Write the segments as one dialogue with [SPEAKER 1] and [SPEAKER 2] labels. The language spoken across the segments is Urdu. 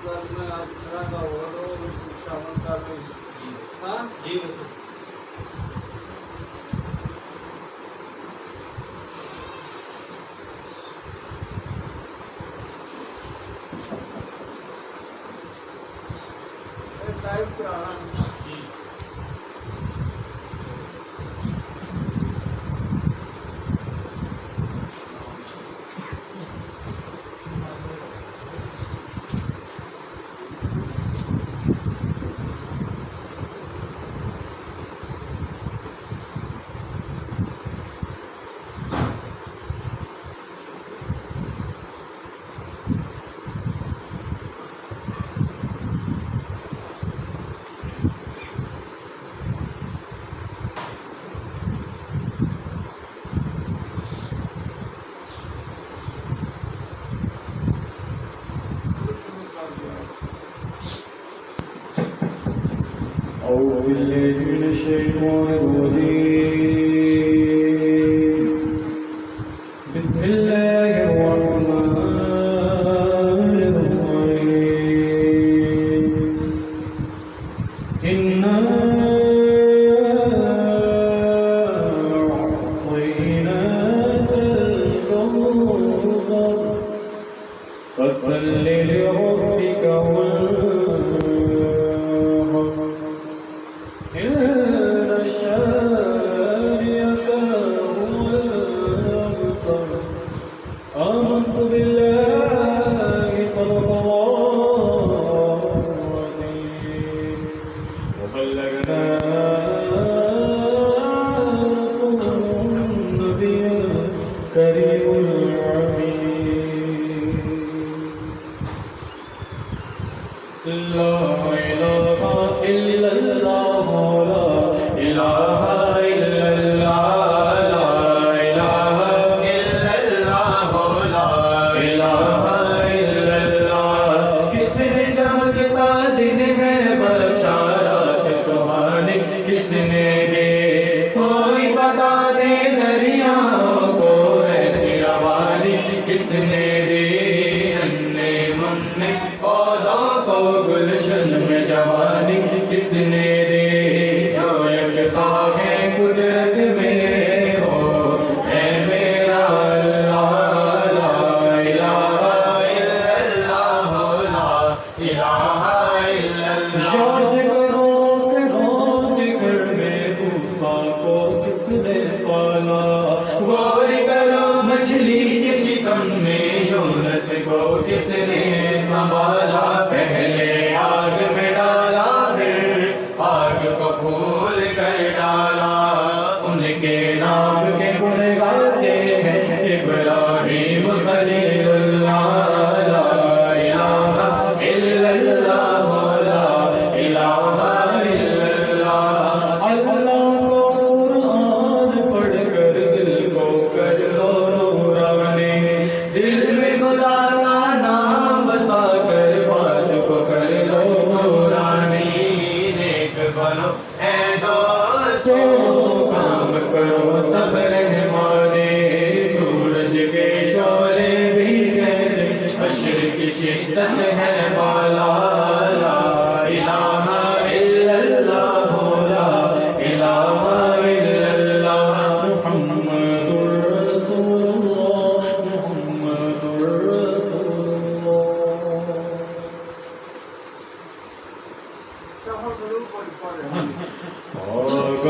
[SPEAKER 1] میں آپ طرح کا ہوگا تو شامل کر لیں ہاں
[SPEAKER 2] جی بالکل
[SPEAKER 1] ٹائپ کرانا
[SPEAKER 2] جی
[SPEAKER 3] أعوذ بالله من الشيطان الرجيم بسم الله الرحمن الرحيم إنا أعطيناك الكوثر فصل لربك وانحر إن شانئك هو الأبتر آمنت بالله صدق الله العظيم وبلغنا رسوله النبي الكريم العميد لا إله إلا الله لا إله إلا الله لا إله إلا الله لا إله إلا الله کس نے چمکتا دن ہے بشارات سہانی کس نے دے کوئی بتا دے دریاؤں کو ایسی روانی کس نے دے انے مننے پودوں کو گلشن میں جوانی کس نے دے جو یکتا ہے قدرت میں ہو اے میرا اللہ لا الہ الا اللہ لا الہ الا اللہ یاد کرو کہ روز گھر میں موسیٰ کو کس نے پالا غور کرو مچھلی کے شکم میں یونس کو کس نے سنبھالا پہلے آگ میں ڈالا پھر آگ کو پھول کر ڈالا ان کے نام کے گن گاتے ہیں ابراہیم خلیل اللہ لا الہ الا اللہ لا الہ الا اللہ اللہ کو قرآن پڑھ کر دل کو کر دو نورانی دل میں خدا کا نام بسا کر بات کو کر دو نورانی نیک بنو اے دوستو کام کرو سب رحمانے سورج کے شعلے بھی گہرے مشرق شدت ہے بالا لا الہ الا اللہ لا الہ الا اللہ محمد رسول اللہ محمد رسول اللہ
[SPEAKER 1] شفا ضرور پڑھیں
[SPEAKER 3] آگانے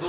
[SPEAKER 2] 2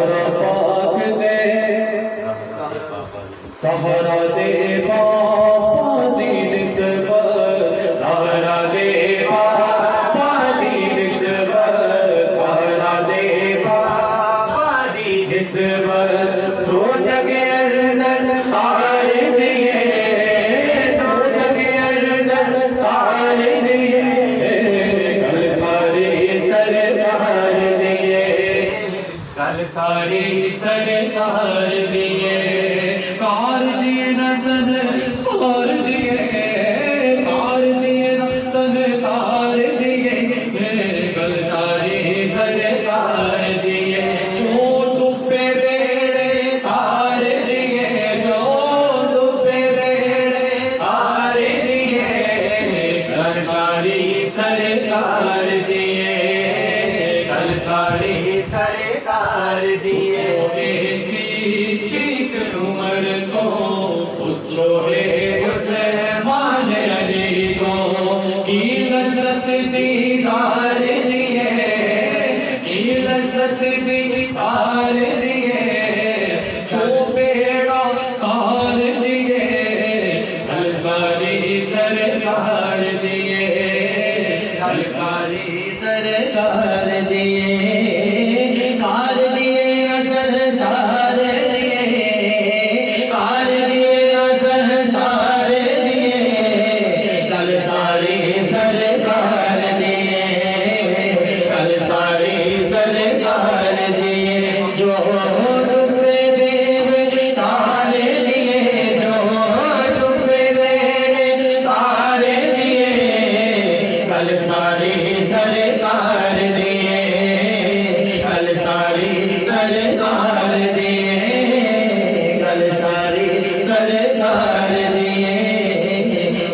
[SPEAKER 3] زہرا پاک دے سہارا دے پاپا دی نسبت سہارا دے پاپا دی نسبت سہارا دے پاپا دی نسبت دو جگہ اندر تار دیے دو جگہ اندر تار دیے کل سارے سرکار دیے کل سارے سرکار دیے کار دیے نسل سار دیے کار دیے نسل سار دیے کل سارے سرکار دیے چوٹ پہ بیڑے تار دیے چوٹ پہ بیڑے تار دیے کل ساری سرکار دیے کل ساری سرکار دیے ایک عمر کو پوچھو ہے عثمان علی کو کی لذت دیدار دیے کی لذت دیدار دیے جو بیڑا تار دیے کل ساری سرکار دیے کل ساری سرکار دیے کار دیے نسل سار دیے کار دیے نسل سار دیے کل ساری سرکار دیے کل ساری سرکار دیے جو ڈبے بیڑے تار دیے جو ڈبے بیڑے تار دیے کل ساری سرکار دیے کل ساری سرکار دیے کل ساری سرکار دیے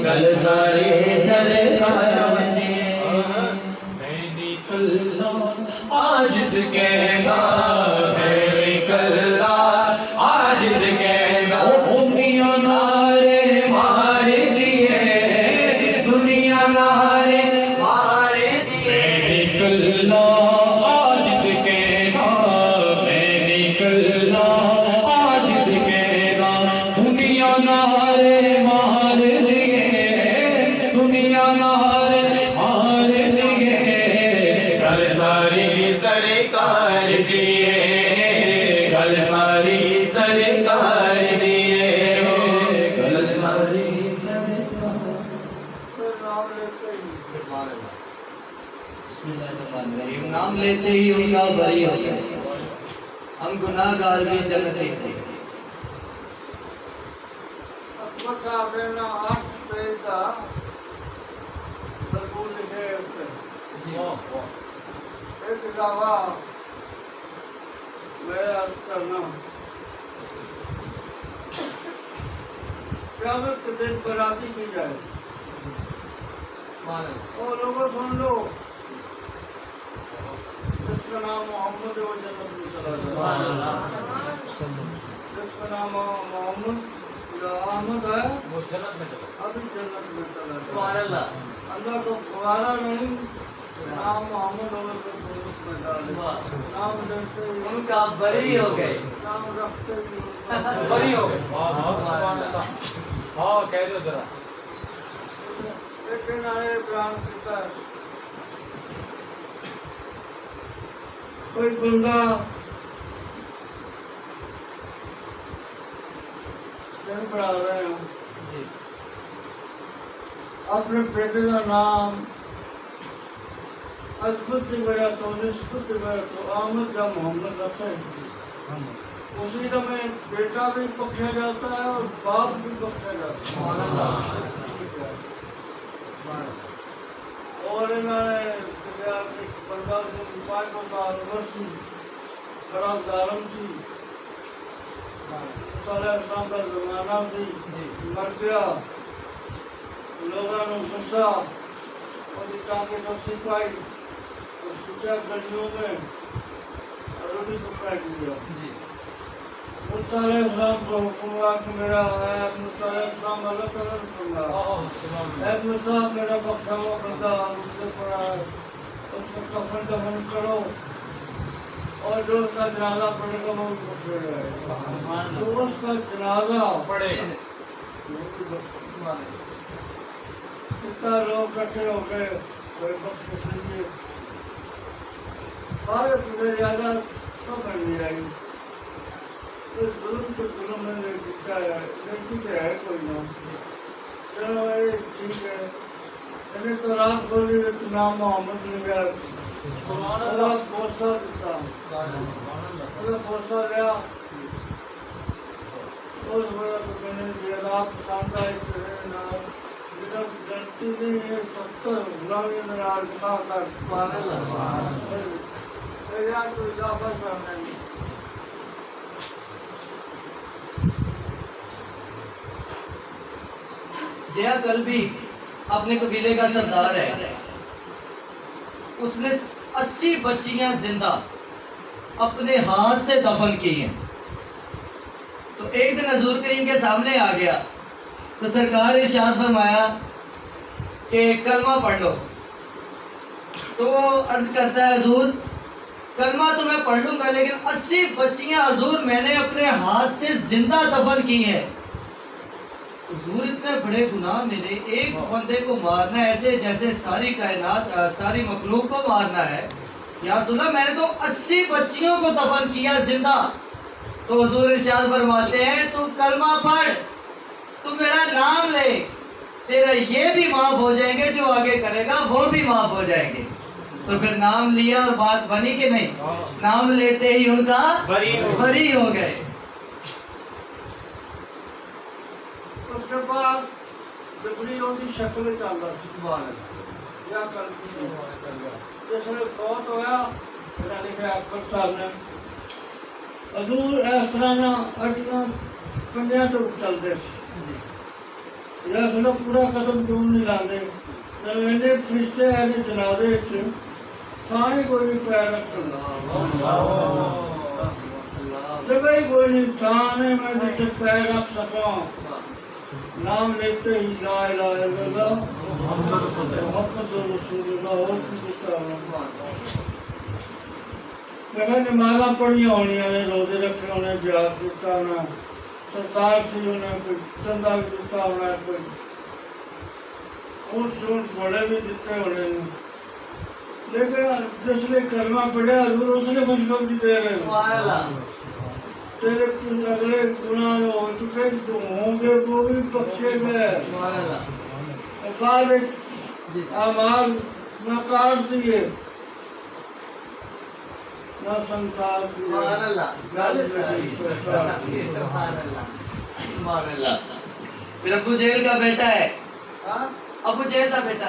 [SPEAKER 3] کل ساری سرکار دیے میں نکلنا عاجز کہنا میں نکلنا عاجز کہنا دنیا نارے مار دیے دنیا نارے مار دیے نکلنا عاجز کہنا میں نکلنا عاجز کہنا دنیا نارے مار دیے دنیا نارے مار دیے کل ساری سرکار دیے کل ساری سرکار دیے کل ساری سرکار
[SPEAKER 1] پھر نام لیتے ہی
[SPEAKER 4] بسم اللہ الرحمن الرحیم نام لیتے ہی ان کا بری ہوتا ہے ہم گناہ گار بھی جنتی تھے
[SPEAKER 1] اکبر صاحب نے نا 8 پیج کا ضرور لکھے اس پہ ایک علاوہ میں عرض کرنا قیامت کے دن براتی کی جائے اور لوگوں سن لو جس کا نام محمد ہے وہ جنت میں چلا جائے جس کا نام محمد یا احمد ہے ابھی جنت میں چلا جائے اللہ کو گوارا نہیں نام محمد ہوگا تو اس میں ڈالے نام لیتے ہی
[SPEAKER 4] ان کا بری ہو گئے
[SPEAKER 1] نام رکھتے ہی
[SPEAKER 4] بری ہو گئے
[SPEAKER 3] ہاں کہہ دو ذرا
[SPEAKER 1] ایک نعرے بیان کرتا ہے کوئی بندہ دن پڑھا رہے ہیں اپنے بیٹے کا نام عصمت کی وجہ تو نسبت کی وجہ تو احمد یا محمد رکھے اسی میں بیٹا بھی بخشا جاتا ہے اور باپ بھی بخشا جاتا ہے اور انہوں نے بندہ 500 سال عمر سی بڑا ظالم سی صالح اسلام کا زمانہ سی مر گیا لوگوں نے غصہ اور ٹانگے تو سپائی اور سوچا گلیوں میں روٹی پکا دیا موسیٰ علیہ السلام کو حکم ہوا کہ میرا ہے موسیٰ علیہ السلام اللہ تعالیٰ نے فرمایا اے موسیٰ میرا بخشا ہوا بندہ مجھ سے پڑا ہے اس کو کفن دفن کرو اور جو اس کا جنازہ پڑھے گا وہ بھی رہے گا، تو اس کا جنازہ
[SPEAKER 2] پڑے
[SPEAKER 1] اتنا لوگ اکٹھے ہو کے کوئی بخش نہیں، سارے پورے زیادہ سب بن آئی، ظلم تو ظلم میں جیتا ہے، لیکن تو ہے کوئی نہ، چلو یہ ٹھیک ہے، انہیں تو رات بولی تو نام محمد نے گیا، اللہ بوسا دیتا، اللہ بوسا لیا، اس وقت تو میں نے زیادہ پسند آئی تیرے نام، جب جنتی نہیں ہے 70 غلامی اندر دکھا کر یار کوئی اضافہ کرنا نہیں۔
[SPEAKER 4] جیا قلبی اپنے قبیلے کا سردار ہے، اس نے 80 بچیاں زندہ اپنے ہاتھ سے دفن کی ہیں۔ تو ایک دن حضور کریم کے سامنے آ گیا تو سرکار ارشاد فرمایا کہ کلمہ پڑھ لو، تو وہ عرض کرتا ہے حضور کلمہ تو میں پڑھ لوں گا لیکن 80 بچیاں حضور میں نے اپنے ہاتھ سے زندہ دفن کی ہیں، حضور اتنے بڑے گناہ میرے، ایک بندے کو مارنا ہے ایسے جیسے ساری کائنات ساری مخلوق کو مارنا ہے، یا رسول اللہ میں نے تو 80 بچیوں کو دفن کیا زندہ۔ تو حضور ارشاد فرماتے ہیں تو کلمہ پڑھ، تو میرا نام لے، تیرا یہ بھی معاف ہو جائیں گے، جو آگے کرے گا وہ بھی معاف ہو جائیں گے۔ تو پھر نام لیا اور بات بنی کہ نہیں؟ نام لیتے ہی ان کا بری ہو گئے۔
[SPEAKER 1] اس کے بعد جبری ہوتی شکل چل رہا سی،
[SPEAKER 4] سبحان اللہ،
[SPEAKER 1] کیا کرتی جس نے فوت ہویا یعنی کہ اکبر صاحب نے حضور اس طرح نہ اڈیاں کنڈیاں تو چلتے سی، یا سنا پورا قدم کیوں نہیں لاندے، انہیں فرشتے ہیں جنازے تھاں ہی کوئی نہیں پیر رکھتا، جگہ ہی کوئی نہیں تھاں نے میں جیسے پیر رکھ سکا، نام لیتے ہی لا الہ الا اللہ محمد رسول اللہ، اور کسی طرح میں نمازاں پڑھیاں ہونی نے، روزے رکھے ہونے، جہاد دیتا ہونا، سرکار سے انہیں کوئی چندہ بھی دیتا ہونا، کوئی اونٹ شونٹ گھوڑے بھی دیتے ہونے، لیکن جس نے کلمہ پڑھا حضور اس نے خوشخبری دے رہے ہیں تیرے اگلے گناہ ہو چکے جو ہوں گے وہ بھی بخشے گئے، بعد اعمال نہ کاٹ دیے نہ سنسار دیے۔
[SPEAKER 4] سبحان اللہ، سبحان اللہ، سبحان اللہ۔ پھر ابو جہل کا بیٹا ہے،
[SPEAKER 1] ہاں
[SPEAKER 4] ابو جہل کا بیٹا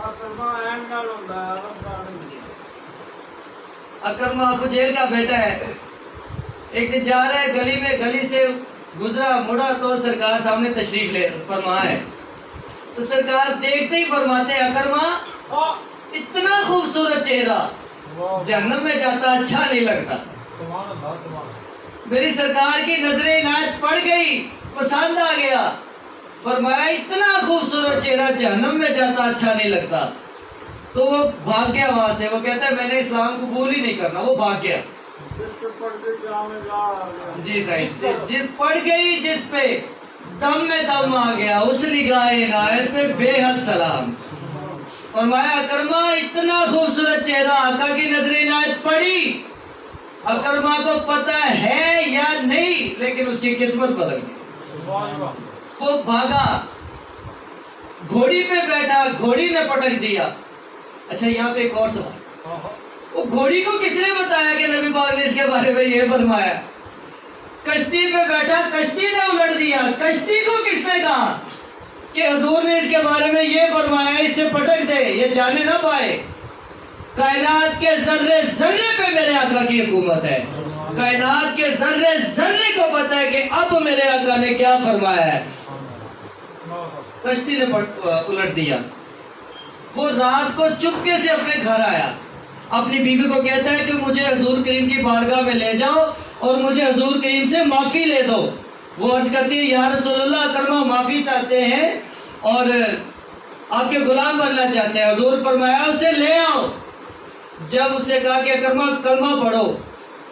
[SPEAKER 1] اکرما اہم نال ہوتا ہے،
[SPEAKER 4] اکرما ابو جہل کا بیٹا ہے۔ ایک دن جا رہا ہے گلی میں، گلی سے گزرا مڑا تو سرکار سامنے تشریف لے فرما ہے، تو سرکار دیکھتے ہی فرماتے ہیں اکرما اتنا خوبصورت چہرہ جہنم میں جاتا اچھا نہیں لگتا۔ میری سرکار کی نظر عنایت پڑ گئی، پسند آ گیا، فرمایا اتنا خوبصورت چہرہ جہنم میں جاتا اچھا نہیں لگتا۔ تو وہ بھاگ گیا وہاں سے، وہ کہتا ہے میں نے اسلام قبول ہی نہیں کرنا، وہ بھاگ گیا۔ جی صحیح، جس پڑ گئی جس پہ دم میں دم آ گیا، اس نگاہ عنایت پہ بے حد سلام۔ فرمایا اکرما اتنا خوبصورت چہرہ آقا کی نظر عنایت پڑی، اکرما کو پتہ ہے یا نہیں لیکن اس کی قسمت بدل گئی، وہ بھاگا، گھوڑی پہ بیٹھا، گھوڑی نے پٹک دیا۔ اچھا یہاں پہ ایک اور سوال، وہ گھوڑی کو کس نے بتایا کہ نبی پاک نے اس کے بارے میں یہ فرمایا؟ کشتی پہ بیٹھا، کشتی نے الٹ دیا، کشتی کو کس نے کہا کہ حضور نے اس کے بارے میں یہ فرمایا، اس سے پٹک دے، یہ جانے نہ پائے؟ کائنات کے ذرے ذرے پہ میرے آقا کی حکومت ہے، کائنات کے ذرے ذرے کو پتہ ہے کہ اب میرے آقا نے کیا فرمایا ہے۔ کشتی نے الٹ دیا، وہ رات کو چپکے سے اپنے گھر آیا، اپنی بیوی کو کہتا ہے کہ مجھے حضور کریم کی بارگاہ میں لے جاؤ اور مجھے حضور کریم سے معافی لے دو۔ وہ عرض کرتی ہے یا رسول اللہ اکرما معافی چاہتے ہیں اور آپ کے غلام بننا چاہتے ہیں۔ حضور فرمایا اسے لے آؤ۔ جب اسے کہا کہ اکرما کلمہ پڑھو،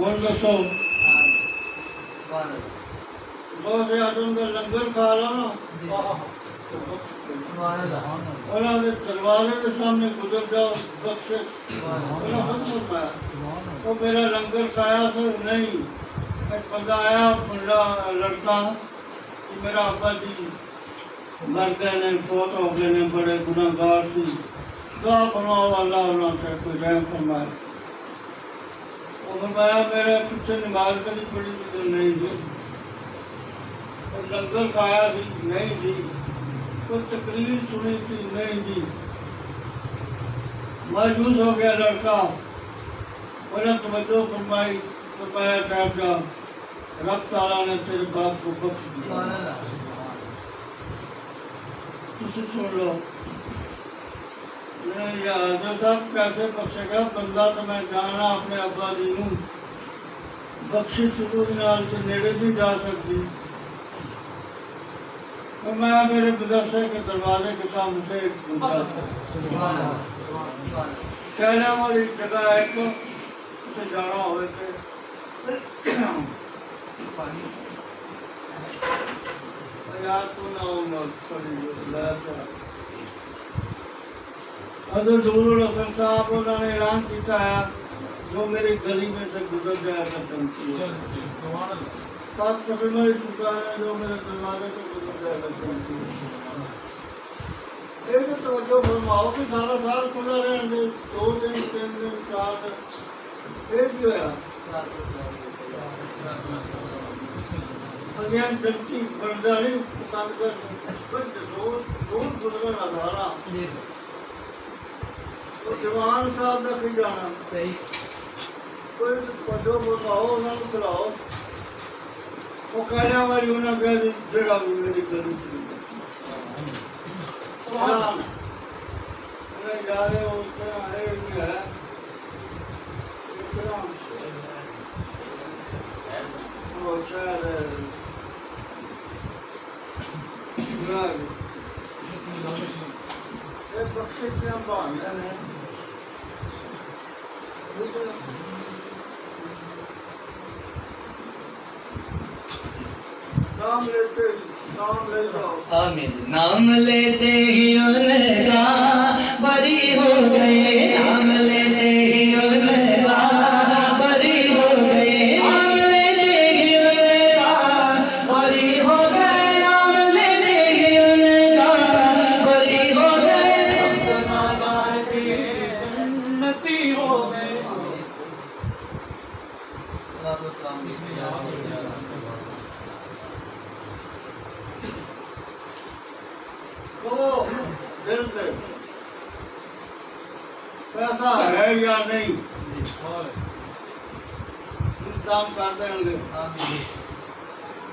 [SPEAKER 1] ہوں دسو
[SPEAKER 4] سبحان اللہ
[SPEAKER 1] دو سے آٹھ کا لنگر کھا لو نا
[SPEAKER 4] جی سبحان اللہ
[SPEAKER 1] انہوں نے دروازے کے سامنے گزر جاؤ بخشش
[SPEAKER 4] سبحان اللہ
[SPEAKER 1] انہوں نے خود فرمایا وہ میرا لنگر کھایا سے نہیں ایک بندہ آیا میرا لڑکا کہ میرا ابا جی مر گئے نے فوت ہو گئے نے بڑے گناہگار سی دعا فرماؤ اللہ انہوں نے کوئی رحم فرمائے وہ فرمایا میرے پیچھے نماز کبھی پڑھی سی تو نہیں جی اور لنگر کھایا سی نہیں جی کوئی تقریر سنی سی نہیں جی مایوس ہو گیا لڑکا انہیں توجہ فرمائی فرمایا ٹھہر جا رب تعالیٰ نے تیرے باپ کو بخش دیا
[SPEAKER 4] سبحان اللہ
[SPEAKER 1] تجھے سن لو یا حضرت صاحب کیسے بخشے گا بندہ تو میں جانا اپنے ابا جی ہوں بخشی شروع نال کے نیڑے بھی جا سکتی اور میں میرے مدرسے کے دروازے کے سامنے سے گزرا
[SPEAKER 4] سبحان اللہ سبحان اللہ
[SPEAKER 1] کہنے والی جگہ ہے کہ اسے جانا ہوئے تھے یار تو نہ ہو حضرت ظہور الحسن صاحب انہوں نے اعلان کیتا ہے جو میری گلی میں سے گزر جایا کرتے ہیں پاک تقریباً شکر ہے جو میرے دروازے سے گزر جایا کرتے ہیں ایک توجہ فرماؤ کہ سارا سال کھلا رہنے دے 2 دن 3 دن 4 دن ایک جو ہے اگیان جنتی برداری پسند کر بچ روز گزرن ادھارا تو جوان صاحب نے کہیں جانا
[SPEAKER 4] صحیح
[SPEAKER 1] کوئی توجہ فرماؤ انہوں نے کھلاؤ وہ کہنے والی انہوں نے کہہ دی جڑا بھی میری گلی چلی سبحان انہیں جا رہے ہو اس طرح ہے یہ ہے اس طرح وہ شاید یہ بخشش کیا بہانے ہیں نام لیتے نام لے جاؤ
[SPEAKER 4] آمین نام لیتے ہی ان کا بری ہو گئے نام لیتے ہی ان کا بری ہو گئے نام لیتے ہی ان کا بری ہو گئے نام لیتے ہی ان کا بری ہو گئے
[SPEAKER 3] گناہگار کے جنتی ہو گئے
[SPEAKER 4] صلاۃ و سلام
[SPEAKER 1] کہو دل سے پیسہ ہے یا نہیں انتظام کر دیں گے
[SPEAKER 4] آمین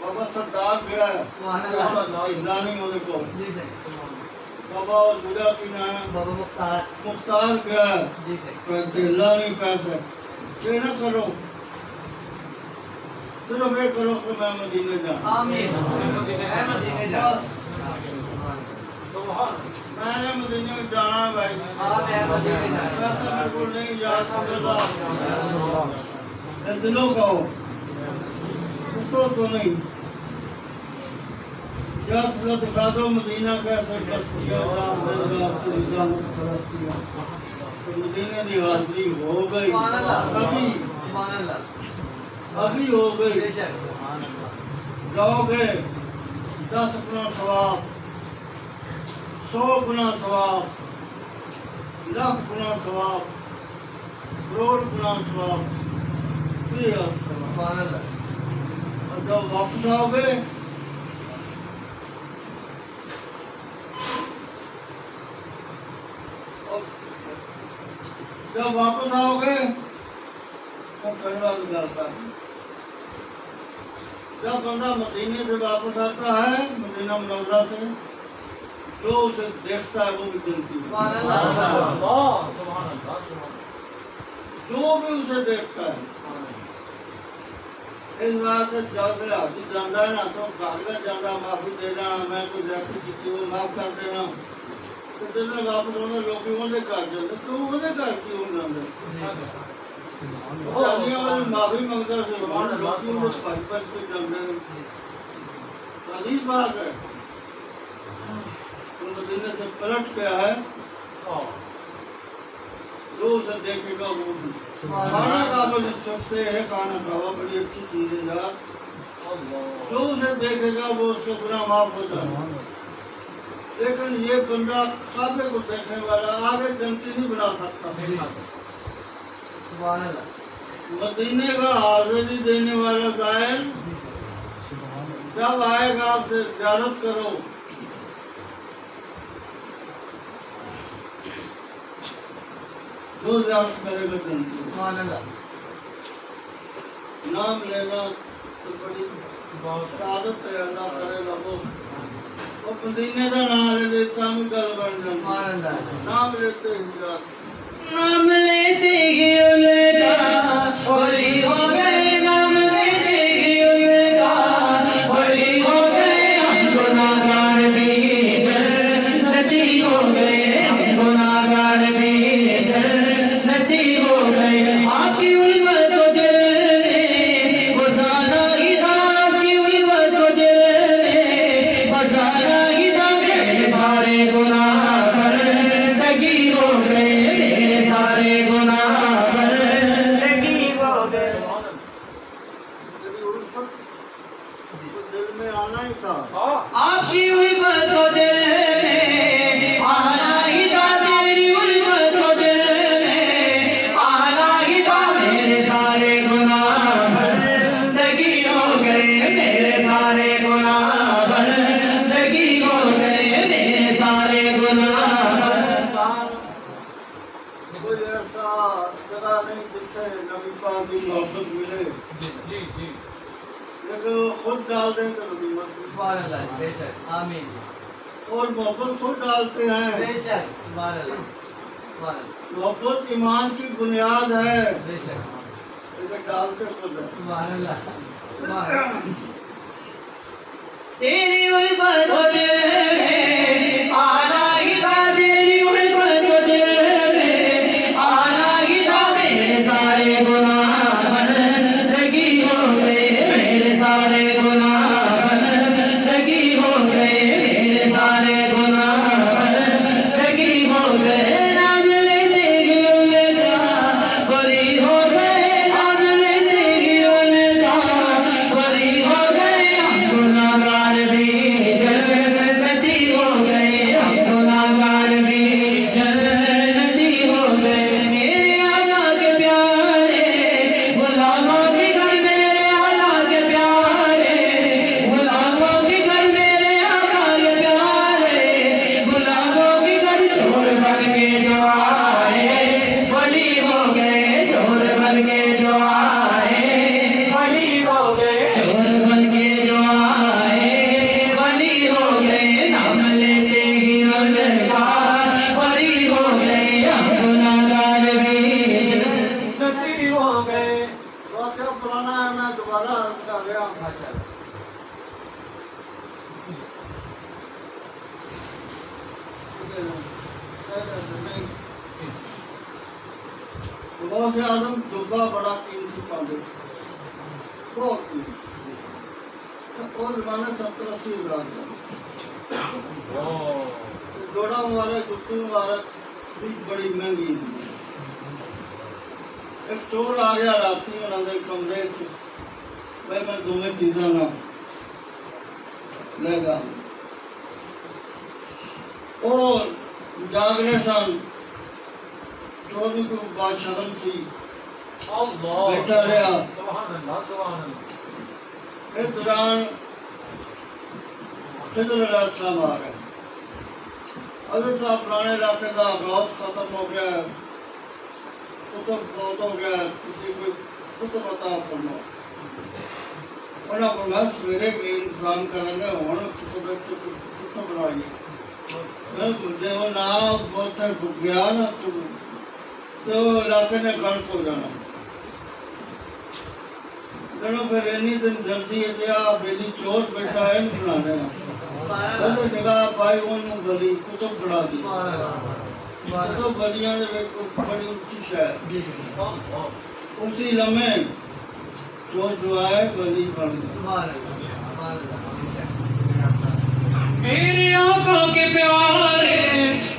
[SPEAKER 1] بابا سردار گیا ہے
[SPEAKER 4] سبحان اللہ
[SPEAKER 1] اسلامی ہونے کو
[SPEAKER 4] جی صحیح سبحان اللہ
[SPEAKER 1] بابا اور جدا کی نہ ہے
[SPEAKER 4] بابا مختار
[SPEAKER 1] مختار گیا ہے
[SPEAKER 4] جی صحیح
[SPEAKER 1] کہتے اللہ نہیں پیسے یہ نہ کرو صرف یہ کرو کہ میں مدینے جاؤں
[SPEAKER 4] آمین مدینے جا
[SPEAKER 1] بس میں نے مدینے میں جانا ہے بھائی پیسہ بالکل نہیں یا رسول اللہ دلوں کا ہو تو نہیں یا رسول اللہ دکھا دو مدینہ کیسے پرستیا جان دل رات تیری جانت پرستیا تو مدینے دی حاضری ہو گئی ابھی ہو گئی جاؤ گے 10 گنا ثواب 100 گنا ثواب 1,00,000 گنا ثواب کروڑ گنا ثواب 10,000 ثواب اور جب واپس آؤ گے جب واپس آؤ گے تو کروا جاتا ہے جب بندہ مدینے سے واپس آتا ہے مدینہ منورہ سے جو اسے دیکھتا ہے وہ بھی جنتی ہے جو بھی اسے دیکھتا ہے اس بات سے جب سے حاضر جانا ہے نا تو کاغذ جانا معافی دینا میں کچھ ایسی کی وہ معاف کر دینا تو جب میں واپس ہونا لوگ انہیں کر جاتے کیوں انہیں کر کیوں جاتے جانیوں میں معافی مانگتا سے لوگوں نے پچ کے جاننے حدیث بات ہے تو مدینے سے پلٹ کے آئے جو اسے دیکھے گا وہ بھی کھانا کعبہ جو سفتے ہیں کھانا کعبہ بڑی اچھی چیز ہے یار جو اسے دیکھے گا وہ اس کے گناہ معاف ہو جائے لیکن یہ بندہ کعبے کو دیکھنے والا آگے جنتی نہیں بنا سکتا
[SPEAKER 4] سبحان اللہ
[SPEAKER 1] مدینے کا حاضری دینے والا زائر جب آئے گا آپ سے زیارت کرو جو زیارت کرے گا جنتی
[SPEAKER 4] سبحان اللہ
[SPEAKER 1] نام لینا تو بڑی سعادت ہے اللہ کرے گا وہ مدینے کا نام لے لیتا ہم گل بن
[SPEAKER 4] سبحان
[SPEAKER 1] جاتا
[SPEAKER 4] اللہ
[SPEAKER 1] نام لیتے ہی جاتا
[SPEAKER 4] نام لیتے ہی ان کا ولی ہو گئے نام لیتے ہی ان کا ولی ہو گئے ہم گناہگار بھی جنتی ہو گئے ہم گناہگار بھی جنتی ہو گئے آپ کی الفت کو دل میں بسانا ہی تھا آپ کی الفت کو دل میں بسانا ہی تھا میرے سارے گناہ پر لگی ہو گئے سارے گناہ پر لگی ہو گئے
[SPEAKER 1] تیری الفت کو دل میں آنا ہی تھا
[SPEAKER 4] آپ کی الفت کو دل میں آنا ہی تھا تیری الفت کو دل میں آنا ہی تھا میرے سارے گناہ پر لگی ہو گئے میرے سارے گناہ پر لگی ہو گئے میرے سارے گناہ پر
[SPEAKER 1] انسان کوئی ایسا جگہ نہیں جتنے نبی پاک کی محبت ملے لیکن وہ خود ڈال دیں تو نبی مت
[SPEAKER 4] سبحان اللہ بے شک آمین
[SPEAKER 1] اور محبت خود ڈالتے ہیں
[SPEAKER 4] بے شک سبحان اللہ سبحان اللہ
[SPEAKER 1] محبت ایمان کی بنیاد ہے
[SPEAKER 4] بے شک
[SPEAKER 1] لیکن ڈالتے خود ہے
[SPEAKER 4] سبحان اللہ سبحان اللہ تیری الفت کو دل میں آنا ہی تھا تیری الفت کو دل میں آنا ہی تھا میرے سارے گناہ پر لگی ہو گئے میرے سارے گناہ پر لگی ہو گئے میرے سارے گناہ پر لگی ہو گئے نام لیتے ہی ان کا بری ہو گئے نام لیتے ہی ان کا بری ہو گئے ہم گناہگار بھی جنتی ہو گئے ہم گناہگار بھی جنتی ہو گئے میرے آقا کے پیارے غلاموں کے گھر میرے آقا کے پیارے غلاموں کے گھر میرے آقا کے پیارے غلاموں کے گھر چور بن کے جو آئے ولی ہو گئے چور بن کے جو آئے ولی ہو گئے چور بن کے جو آئے ولی ہو گئے نام لیتے ہی ان کا ولی ہو گئے ہم گناہگار بھی جنتی ہو گئے
[SPEAKER 1] واقعہ پرانا ہے میں دوبارہ عرض کر رہا ہوں
[SPEAKER 4] ماشاءاللہ
[SPEAKER 1] غوث اعظم جبہ بڑا قیمتی پاندے تھے بہت قیمتی اور زمانے 70-80 ہزار کا جوڑا مبارک جتی مبارک بھی بڑی مہنگی تھی ایک چور آ گیا راتی انہوں نے کمرے تھے بھائی میں دونوں چیزاں نہ لے گا اور جاگنے سن چور بھی کوئی بات شرم سی بیٹھا رہا پھر دوران خضر علیہ السلام آ گئے حضرت صاحب پرانے علاقے کا غوث ختم ہو گیا ہے کتب فوت ہو گیا ہے کسی کو کتب عطا فرماؤ انہوں کو میں سویرے بھی انتظام کریں گے ہوں کتب بنائیے میں سوچے وہ نہ بہت ہے گیا نا تو علاقے نے غلط ہو جانا جنوں پھر اینی دن جلدی ہے دیا بیلی چور بیٹھا ہے نہیں بنانے وہ نگاہ پائی انہوں بلی کتب بنا دی کتب بلیاں دے بڑی اچھی شاید اسی لمحے جو آئے ولی بن گئے.
[SPEAKER 4] سبحان اللہ سبحان اللہ ہمیشہ
[SPEAKER 3] میرے آقا کے پیارے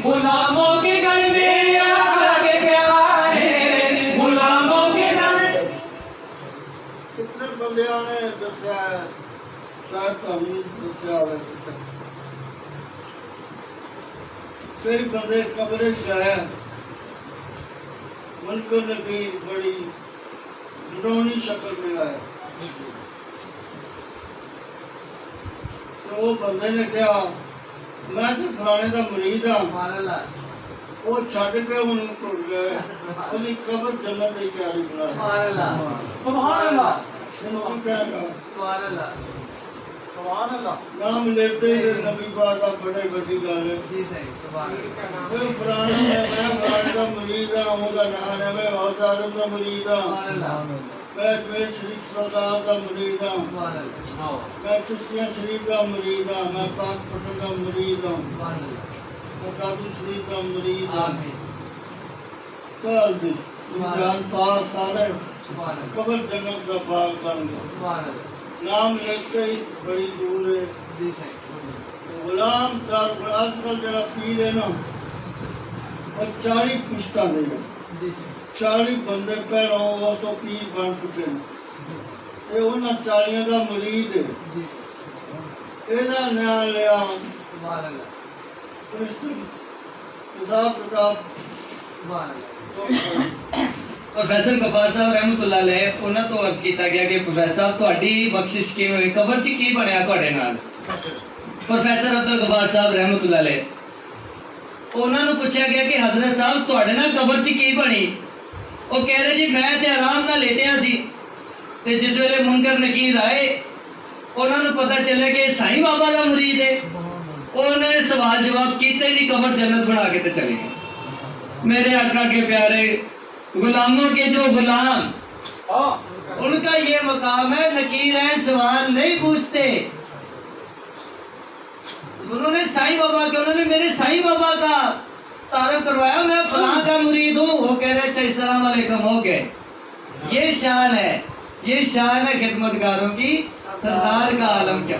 [SPEAKER 3] غلاموں کے گھر میرے آقا کے پیارے غلاموں کے گھر.
[SPEAKER 1] کتنے بندیاں نے دسیا ہے شاید تمیز دسیا ہوئے کئی بندے قبرے گئے منکر نکیر بڑی ڈرونی شکل میں آئے تو وہ بندے نے کہا میں تو فلانے دا مرید ہاں
[SPEAKER 4] سبحان اللہ
[SPEAKER 1] وہ چھڈ کے انہوں ٹوٹ گئے انہیں قبر جنت دی تیاری بنا
[SPEAKER 4] سبحان اللہ
[SPEAKER 3] سبحان اللہ
[SPEAKER 1] انہوں کہا
[SPEAKER 4] سبحان اللہ
[SPEAKER 3] سبحان اللہ.
[SPEAKER 1] نام لیتے ہی نبی پاک کا بڑے بڑی گل ہے
[SPEAKER 4] جی صحیح سبحان اللہ
[SPEAKER 1] میں فلانے میں فلانے دا مرید ہاں وہ دا نام ہے میں غوث اعظم دا مرید ہاں
[SPEAKER 4] سبحان اللہ
[SPEAKER 1] میں اجمیر شریف سرکار دا مرید ہاں
[SPEAKER 4] سبحان اللہ
[SPEAKER 1] میں چشتیہ شریف کا مرید ہاں میں پاک پٹن کا مرید ہاں
[SPEAKER 4] سبحان اللہ
[SPEAKER 1] میں قادری شریف کا مرید ہاں
[SPEAKER 4] آمین
[SPEAKER 1] چل جی جان پاک سارے
[SPEAKER 4] سبحان اللہ
[SPEAKER 1] قبر جنت کا پاک بن گئے
[SPEAKER 4] سبحان اللہ
[SPEAKER 1] نام لیتے ہی بڑی دور ہے
[SPEAKER 4] جی صحیح
[SPEAKER 1] غلام کا آج کل جڑا پیر ہے نا اور 40 پشتہ دے گا
[SPEAKER 4] جی صحیح
[SPEAKER 1] 40 بندے پہلوں وہ تو پیر بن چکے ہیں یہ انہاں 40 دا مرید ہے
[SPEAKER 4] جی
[SPEAKER 1] یہ نام لیا
[SPEAKER 4] سبحان اللہ
[SPEAKER 1] حساب کتاب
[SPEAKER 4] سبحان اللہ پروفیسر غفار صاحب رحمۃ اللہ علیہ انہاں تو عرض کیتا گیا کہ پروفیسر صاحب تہاڈی بخشش کیویں ہوئی قبر 'چ کی بنیا تہاڈے نال پروفیسر عبد الغفار صاحب رحمۃ اللہ علیہ انہاں نوں پوچھا گیا کہ حضرت صاحب تہاڈے نال قبر 'چ کی بنی وہ کہہ رہے جی میں تے آرام نال لیٹیا سی تے جس ویلے منکر نکیر آئے انہاں نوں پتہ چلے کہ سائیں بابا دا مرید ہے انہوں نے سوال جواب کیتے ہی نہیں قبر جنت بنا کے تے چلے گئے. میرے آقا کے پیارے غلاموں کے جو غلام ان کا یہ مقام ہے نکیرین سوال نہیں پوچھتے. انہوں نے سائیں بابا کے انہوں نے میرے سائیں بابا کا تعارف کروایا میں فلاں کا مرید ہوں وہ کہہ رہے اچھا السلام علیکم ہو گئے. یہ شان ہے یہ شان ہے خدمتگاروں کی سردار کا عالم کیا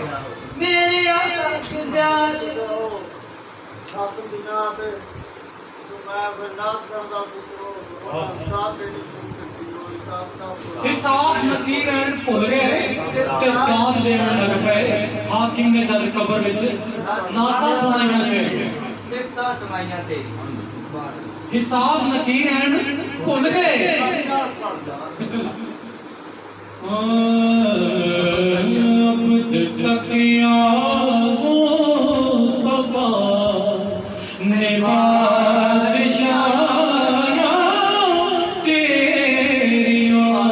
[SPEAKER 4] میرے آقا کے پیارے
[SPEAKER 1] حاکم دی نعت ہے تو میں پھر نعت کردا سی تو نعت دینی شروع کر دی حساب کتاب
[SPEAKER 3] حساب نکیر اینڈ بھول گئے تے کام دین لگ پئے. حاکم نے جد قبر وچ نعتاں سنائیاں تے
[SPEAKER 4] صفتاں سنائیاں تیری
[SPEAKER 3] حساب نکیر اینڈ بھول گئے. بسم اللہ. عبد تقیا مصطفیٰ نے بادشاہ تیریاں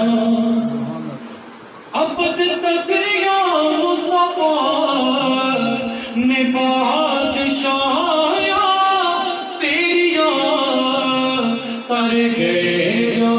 [SPEAKER 3] عبد تقیا مصطفیٰ نے بادشاہ تیریاں تر گئے جو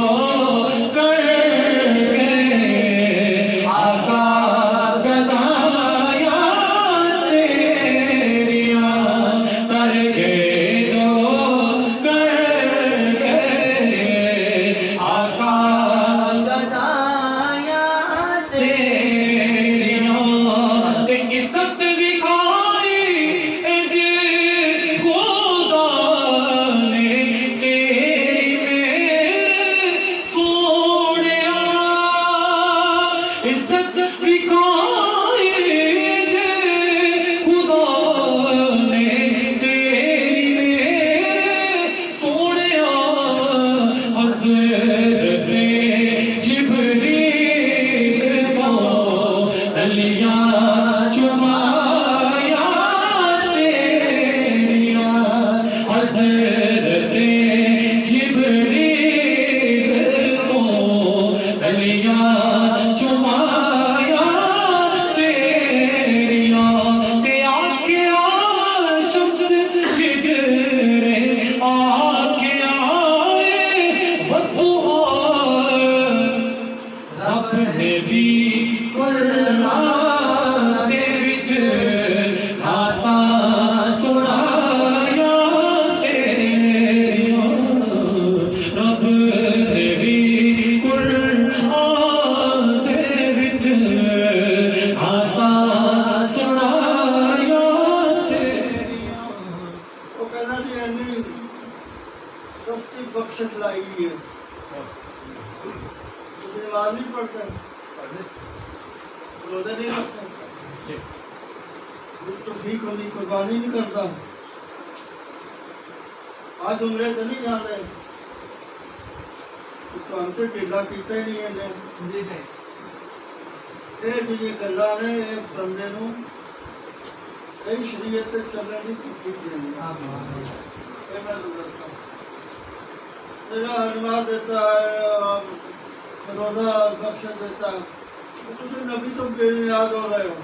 [SPEAKER 3] رب نے بھی
[SPEAKER 1] روزے نہیں رکھتے توفیق ہوتی قربانی نہیں کرتا آج عمرے تو نہیں جانے تو ہم تو ٹھیلا کیتا ہی نہیں ہے
[SPEAKER 4] جی صحیح
[SPEAKER 1] یہ جی گلاں نے یہ بندے نو صحیح شریعت تے چلنے کی توفیق دینی ہے یہ میں تو دستا میرا نماز دیتا ہے روزہ بخشش دیتا ہے تجھے نبی تو بے نیاز ہو رہے ہو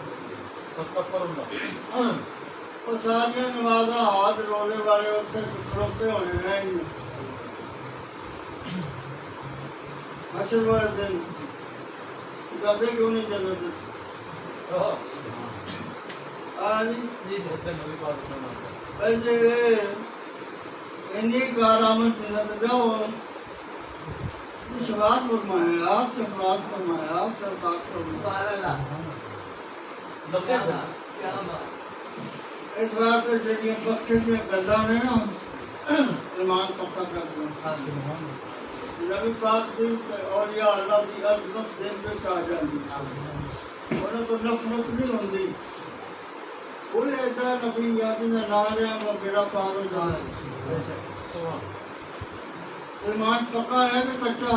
[SPEAKER 1] اور ساری نمازاں ہاتھ روزے والے اتنے کھڑوتے ہونے ہیں حشر والے دن جاتے کیوں نہیں چلے تھے ایسے انہیں کارآمد چیزیں تو جاؤ شفاعت فرمائے آپ شفاعت فرمائے آپ شفاعت فرمائے اس بات سے جڑیاں بخشش میں گلاں نے نا ایمان پکا کر دیا نبی پاک دی اولیاء اللہ دی عظمت دل وچ آ جاندی انہاں تو نفرت نہیں ہوندی کوئی ایڈا نبی یا جن نام لیا وہ بیڑا پار ہو جائے ایمان پکا ہے کہ کچا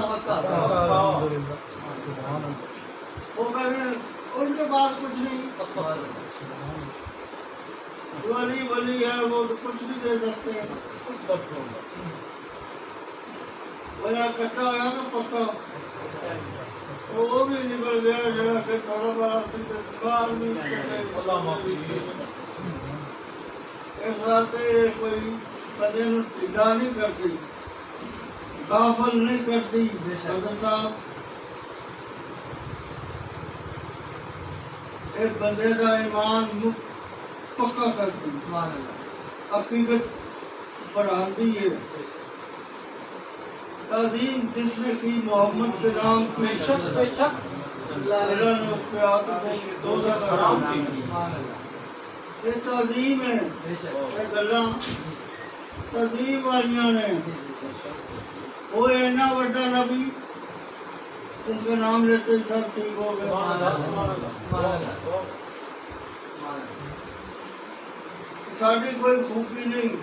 [SPEAKER 1] وہ کہتے ہیں ان کے بعد کچھ نہیں ولی ہے وہ تو کچھ بھی دے سکتے ہیں وہ یا کچا ہوا تو پکا وہ بھی نکل گیا جڑا کہ تھوڑا بڑا سی باہر بھی چلے اس واسطے کوئی بندے نو ٹھیلا نہیں کرتی غافل نہیں کرتی صدر صاحب ایک بندے دا ایمان پکا کرتی حقیقت بڑھاتی ہے تعظیم جس نے کی محمد کے نام کی اللہ نے اس پہ آتے سے دوزخ حرام کی یہ تعظیم ہے یہ گلاں تعظیم والیاں نے وہ اینا بڑا نبی اس کا نام لیتے سب ٹھیک ہو گئے ساڑھی کوئی خوبی نہیں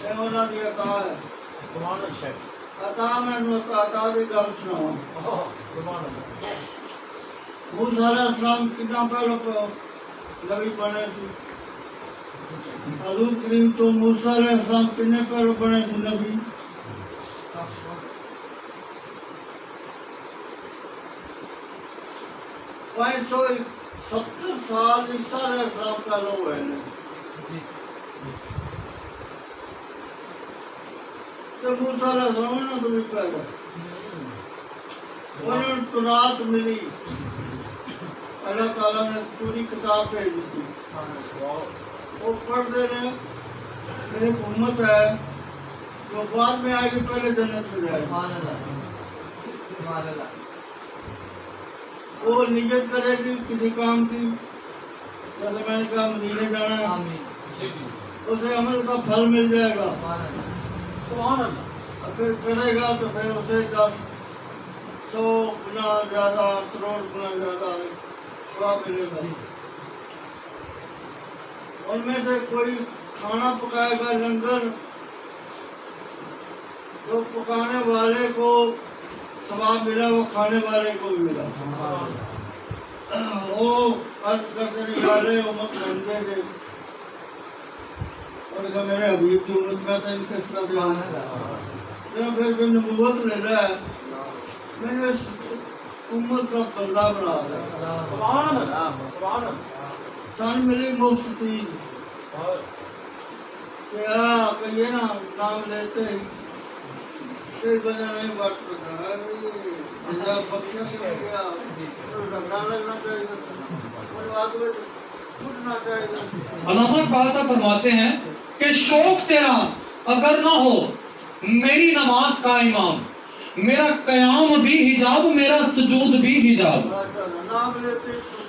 [SPEAKER 1] یہ انہوں نے عطا ہے عطا میں عطا دی گل سناؤں موسیٰ علیہ السلام کتنا پہلو نبی بنے سی حضور کریم تو موسیٰ علیہ السلام کتنے پہلو بنے سی نبی 570 سال عیسیٰ علیہ السلام پہلو ہوئے ہیں تو موسیٰ علیہ السلام نے تو بھی پہلے انہوں نے تورات ملی اللہ تعالیٰ نے پوری کتاب بھیج دی وہ پڑھ دے رہے ایک امت ہے جو بعد میں آئے گی پہلے جنت میں جائے وہ نیت کرے گی کسی کام کی جیسے میں نے کہا مدینے جانا ہے اسے عمل کا پھل مل جائے گا پھر کرے گا تو پھر اسے 100 گنا زیادہ کروڑ گنا زیادہ ثواب ملے گا ان میں سے کوئی کھانا پکائے گا لنگر جو پکانے والے کو ثواب ملا وہ کھانے والے کو بھی ملا وہ عرض کرتے نکالے امت بنتے تھے اور کہا میرے حبیب کی امت میں تھا ان کے اس طرح دیا پھر نبوت لینا ہے میں نے اس امت کا بندہ بنا دیا سان ملی مفت چیز کہ یہ نا نام لیتے ہی پھر بجا نہیں بات کرتا ہے بخشا کے لے گیا رگڑا لگنا چاہیے اور بات میں سوچنا چاہیے
[SPEAKER 3] علامہ اقبال صاحب فرماتے ہیں کہ شوق تیرا اگر نہ ہو میری نماز کا امام میرا قیام بھی حجاب میرا سجود بھی حجاب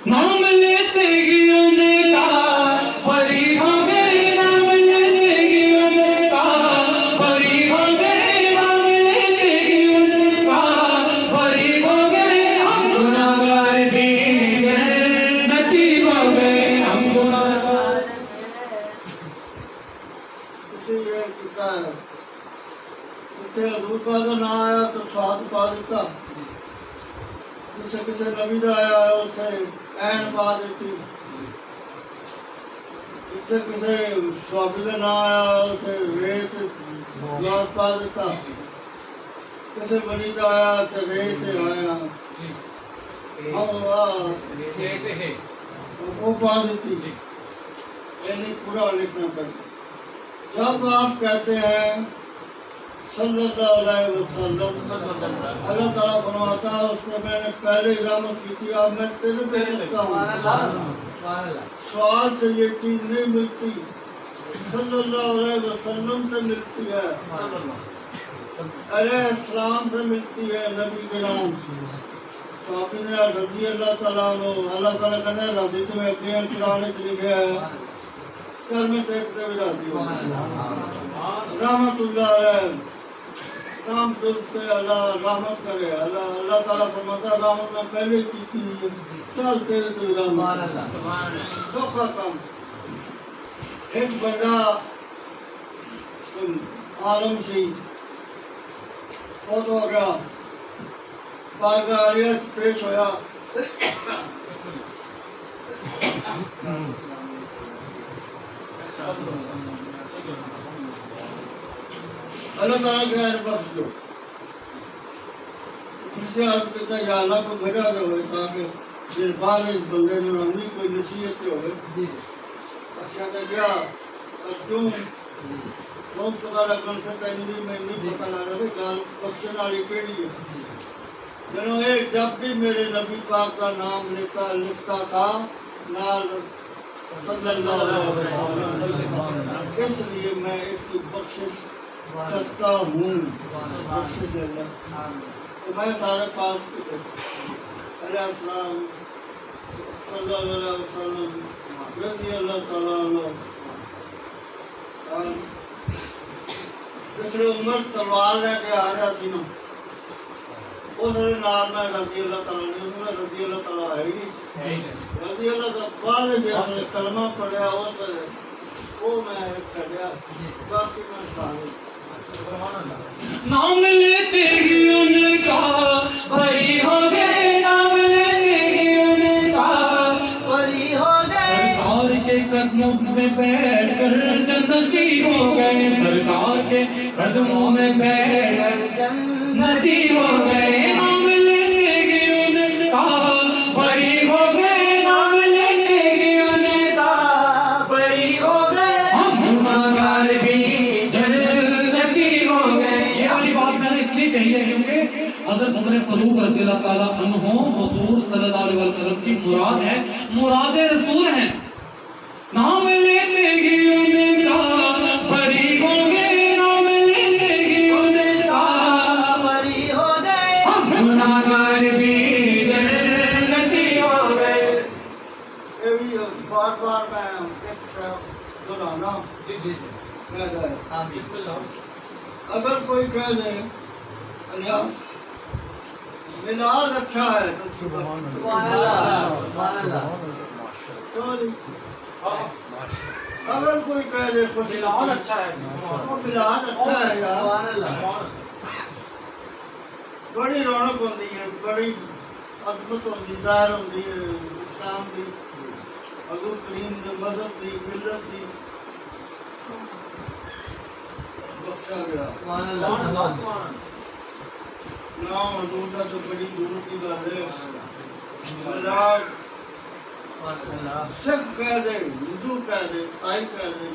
[SPEAKER 3] نام لیتے ہی انہیں کا پری ہو گئے نام لیتے ہی انہیں کا پری ہو گئے نام لیتے ہی انہیں کا پری ہو گئے ہم گناہگار بھی
[SPEAKER 1] نبی دا آیا اتنے این پا دیتی جتنے کسی صحابی کا نام آیا اتنے ریت یاد پا دیتا کسی ولی دا آیا تو ریت آیا وہ پا دیتی یعنی پورا لکھنا چاہیے جب آپ کہتے ہیں صلی اللہ علیہ وسلم اللہ تعالیٰ فرماتا ہے اس میں میں نے پہلے ہی رحمت کی تھی اب میں تیرے پہ لکھتا ہوں سوال سے یہ چیز نہیں ملتی صلی اللہ علیہ وسلم سے ملتی ہے علیہ السلام سے ملتی ہے نبی کے نام صحابی نے رضی اللہ تعالیٰ عنہ اللہ تعالیٰ کہتے ہیں رضی تمہیں اپنی قرآن سے لکھے ہے چل میں دیکھتے بھی راضی ہوں رحمت اللہ علیہ رام دل پہ اللہ رحمت کرے اللہ تعالیٰ فرماتا ہے رحمت میں پہلے کی تھی چل تیرے تو رحمت سوکھا کام ایک بندہ عالم سے فوت ہو گیا بارگاہ پیش ہویا اللہ تعالیٰ کے خیر بخش دو پھر سے عرض کرتا ہے یا اللہ کو بھیجا دے ہوئے تاکہ جس بعد اس بندے میں ہمیں کوئی نصیحت ہوئے اچھا تو کیا کیوں بہت پتا لگن سے تینوی میں نہیں پتا لگا رہے گال بخشن والی پیڑی ہے جنہوں ایک جب بھی میرے نبی پاک کا نام لکھتا تھا نال صلی اللہ علیہ وسلم اس لیے میں اس کی بخشش کرتا ہوں بخشش اللہ تو میں سارے پاس علیہ السلام صلی اللہ علیہ وسلم رضی اللہ تعالیٰ عنہ پچھلے عمر تلوار لے کے آ رہا سی نا اس نال میں رضی اللہ تعالیٰ نے رضی اللہ تعالیٰ ہے ہی رضی اللہ تعالیٰ بعد میں کلمہ پڑھیا اس وہ میں چھڑیا باقی میں سارے
[SPEAKER 3] نام لیتے ہی ان کا بری ہو گئے نام لیتے ہی ان کا بری ہو گئے سرکار کے قدموں میں بیٹھ کر جنتی ہو گئے سرکار کے قدموں میں بیٹھ کر جنتی ہو گئے نام لیتے ہی ان کا بری ہو گئے نام لیتے ہی ان کا بری ہو گئے ہم گناہگار بھی کہی ہے کیونکہ حضرت عمر فاروق رضی اللہ تعالیٰ عنہ حضور صلی اللہ علیہ وسلم کی مراد ہے مراد رسول ہیں نام لیتے ہی ان کا بری ہو گئے نام لیتے ہی ان کا بری ہو گئے ہم گناہگار بھی جنتی ہو گئے
[SPEAKER 1] بار بار میں ایک دہرانا کہہ جائے اگر کوئی کہہ دے الیاس میلاد اچھا ہے تو سبحان اللہ اگر کوئی کہہ دے میلاد اچھا ہے میلاد اچھا ہے یار بڑی رونق ہوتی ہے بڑی عظمت ہوتی ظاہر ہوتی ہے اسلام کی حضور کریم کے مذہب کی ملت کی بخشا گیا نام حضور کا تو بڑی دور کی بات ہے ملاد سکھ کہہ دے ہندو کہہ دے عیسائی کہہ دے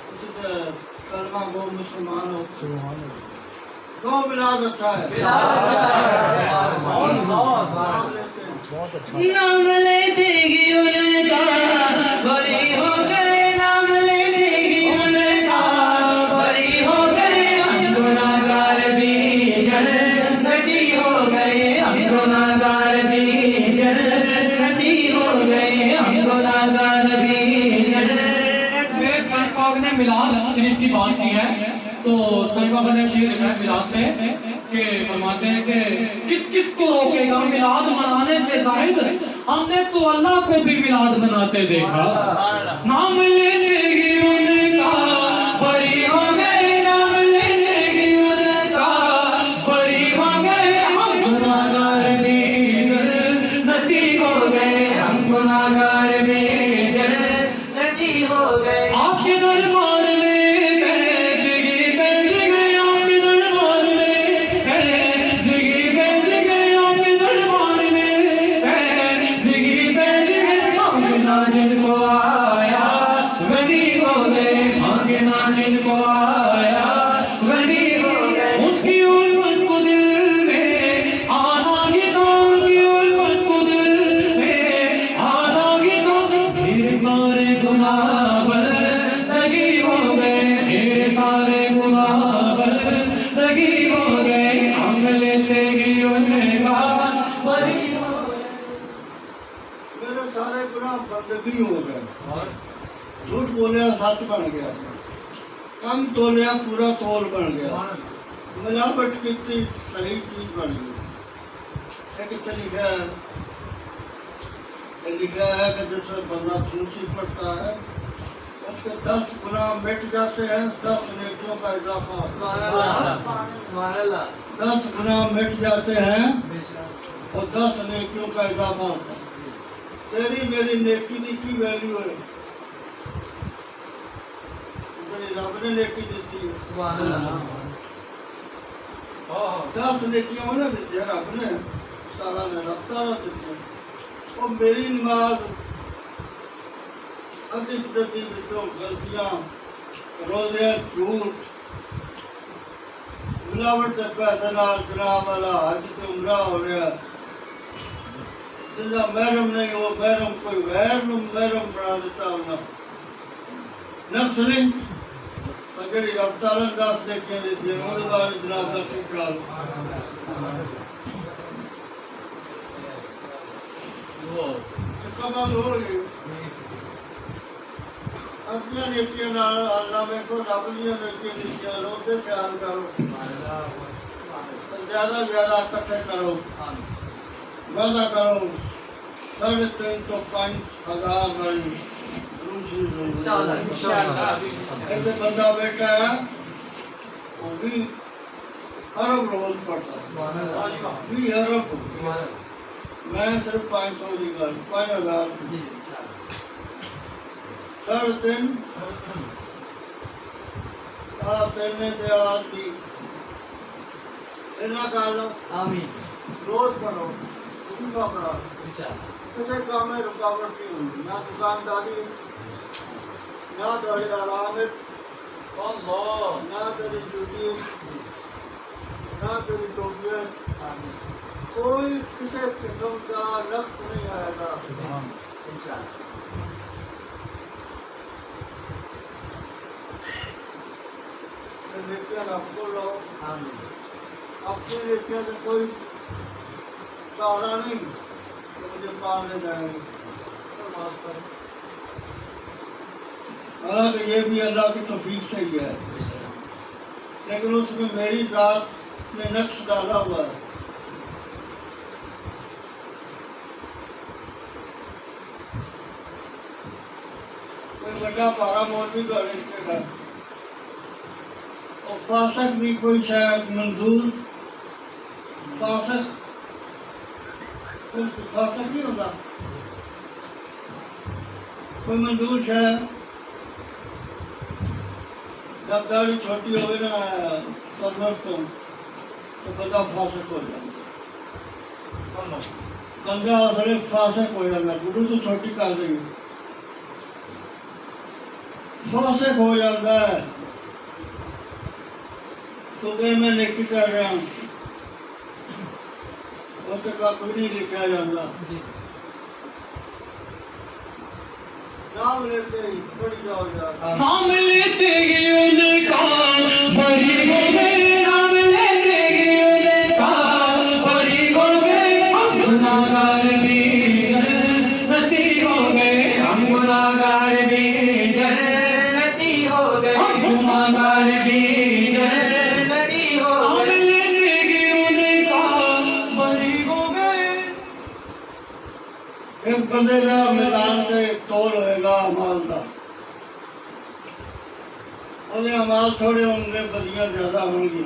[SPEAKER 1] اسی طرح کلمہ گو مسلمان ہو تو ملاد اچھا ہے
[SPEAKER 3] نام لیتے ہی ان کا بری ہو گئے نام لیتے ہی ان کا بری ہو گئے ہم گناہگار بھی جنتی ہو گئے ہم گناہگار بھی جنتی ہو گئے ہم گناہگار بھی میرے سر پاک نے میلاد شریف کی بات کی ہے تو سر پاک نے شعر لکھا ہے میلاد پہ کہ فرماتے ہیں کہ کس کس کو روکے گا میلاد منانے سے زاہد ہم نے تو اللہ کو بھی میلاد مناتے دیکھا نام لیتے ہی ان کا بری ہو گئے نام لیتے ہی ان کا بری ہو گئے ہم گناہگار
[SPEAKER 1] سارے گناہ بندگی ہو گئے. جھوٹ بولیا سچ بن گیا, کم تولیا پورا تول بن گیا, ملاوٹ کی صحیح چیز بن گئی. ایک لکھا ہے کہ جس بندہ دوسری پڑھتا ہے اس کے 10 گناہ مٹ جاتے ہیں, 10 نیکیوں کا اضافہ. 10 گناہ مٹ جاتے ہیں اور 10 نیکیوں کا اضافہ. تیری میری نیکی دی کی ویلیو ہے؟ رب نے نیکی دیتی ہے. 10 نیکیاں انہیں دیتی ہے رب نے, سارا نے رب تعالیٰ دیتی ہے. اور میری نماز ادھک جدید جو غلطیاں, روزے جھوٹ, ملاوٹ کے پیسے نال جناب والا حج تے عمرہ ہو رہا, جنہا محرم نہیں ہو محرم کوئی غیر نو محرم بنا دیتا ہونا. نفس نہیں جڑی رب تعالیٰ 10 نیکیاں دیتی ہیں وہ بارے جناب کا خیال. سکہ بند ہو گئی اپنی نیکیاں نال اللہ میں کو رب دیاں نیکیاں دیتیاں لو تے خیال کرو, زیادہ زیادہ اکٹھے کرو, وعدہ کرو 3.5 تو 5,000 باری ایسے بندہ بیٹھا ہے وہ بھی ارب روز پڑھتا ہے, 20 ارب. میں صرف 500 کی گل 5,000 3.5 تینے تے آتی اینا کر لو. روز پڑھو, صحیفہ پڑھا, کسی کام میں رکاوٹ نہیں ہوگی, نہ دکانداری, نہ تیری آرام, نہ تیری ڈیوٹی, نہ تیری ٹوپیت, کوئی کسی قسم کا نقص نہیں آئے گا. نیکیاں رب کو لو, اپنی نیکیاں سے کوئی سہارا نہیں کہ مجھے پار لے جائیں گے. حالانکہ یہ بھی اللہ کی توفیق سے ہی ہے, لیکن اس میں میری ذات نے نقش ڈالا ہوا ہے. کوئی بڑا پارا مولوی گھر کے گھر اور فاسق بھی کوئی شاید منظور, فاسق نہیں ہوتا, کوئی منظور شاید جب داڑھی چھوٹی ہوئے نا سرور تو بندہ فاسق ہو جائے, بندہ اصل فاسق ہو جاتا, گرو تو چھوٹی کر رہی فاسق ہو جاتا ہے. تو کہ میں نیکی کر رہا ہوں وہ تو کوئی نہیں لکھا جاتا. نام لیتے ہی پڑی جاؤ یار,
[SPEAKER 3] نام لیتے ہی انہیں کام بری ہو گئے, نام لیتے ہی انہیں کام بری ہو گئے. ہم گناہگار بھی جنتی ہو گئے, ہم گناہگار بھی جنتی ہو گئے, ہم گناہگار بھی جنتی ہو گئے. نام لیتے ہی انہیں کام بری ہو گئے.
[SPEAKER 1] ایک بندے کا میدان تے تول ہوئے گا امال کا, انہیں امال تھوڑے ہوں گے, بدیاں زیادہ ہوں گی,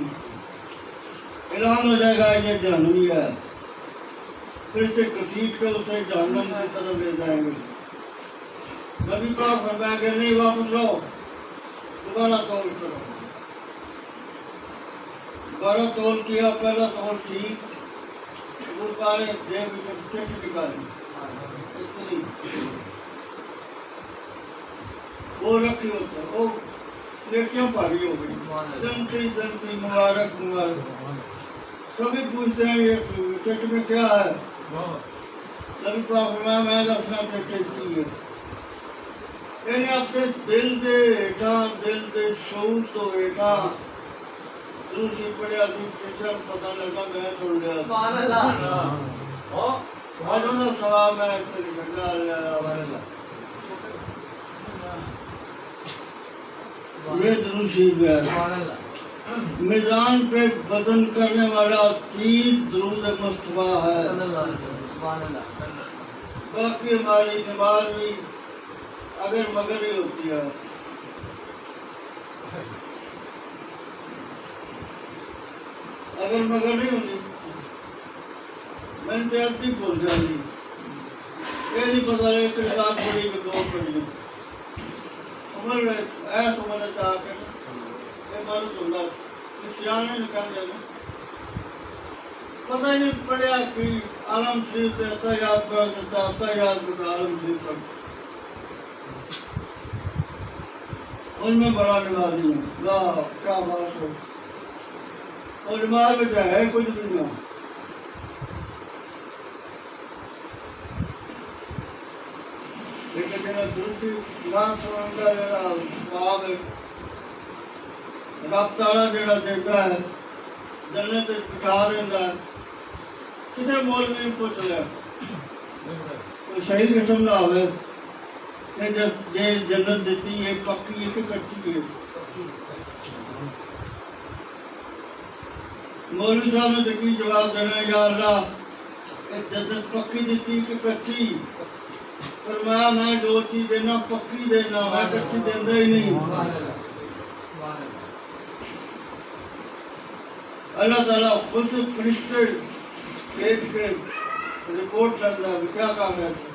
[SPEAKER 1] اعلان ہو جائے گا یہ جہنمی ہے, پھر سے گھسیٹ کے اسے جہنم کی طرف لے جائیں گے. نبی پاک فرمائیں گے نہیں واپس آؤ, دوبارہ تول کرو. دوبارہ تول کیا, پہلا تول ٹھیک, وہ پارے جیب سے چٹ نکالی وہ رکھی ہوتا, وہ نیکیاں پاری ہو گئی, جنتی جنتی مبارک مبارک. سبھی پوچھتے ہیں یہ چٹ میں کیا ہے, نبی پاک فرمایا میں دسنا چٹ کی ہے. انہیں اپنے دل دے ہیٹھاں, دل دے شعور تو ہیٹھاں دوسری پڑھیا سی, کس طرح پتہ لگا میں سن لیا. اور انہوں سواب میں ایک گھنٹہ یہ درود شریف ہے. میزان پہ وزن کرنے والا چیز درود مصطفیٰ ہے. باقی ہماری نماز بھی اگر مگر ہی ہوتی ہے. اگر مگر نہیں ہوتی میں جلدی بھول جاتی. یہ نہیں پتا رہے کہ رات پڑی کہ دو پڑی عمر ایس عمر چاہ کے یہ مانو سنگا سیانے نکال جانے پتہ ہی نہیں پڑیا کہ عالم شریف دیتا یاد پڑھ دیتا ہوتا یاد پڑھتا عالم شریف پڑھ ان میں بڑا نمازی ہوں. واہ کیا بات ہے. اور نماز میں ہے کچھ بھی نہ. لیکن میرا دوسری قرآن سننے کا میرا ثواب ہے. رب تعالیٰ جڑا دیتا ہے جنت بٹھا دیتا ہے. کسی مولوی پوچھ لیا کوئی شہید قسم نہ ہوئے کہ جب یہ جنت دیتی ہے پکی ہے کہ کچی ہے. مولوی صاحب نے دیکھی جواب دینا یا اللہ جنت پکی دیتی کہ کچی. فرمایا میں جو چیز دینا پکی دینا میں کچی دینا ہی نہیں. اللہ تعالیٰ خود فرشتے بھیج کے رپورٹ لگ رہا ہے کیا کام رہے تھے.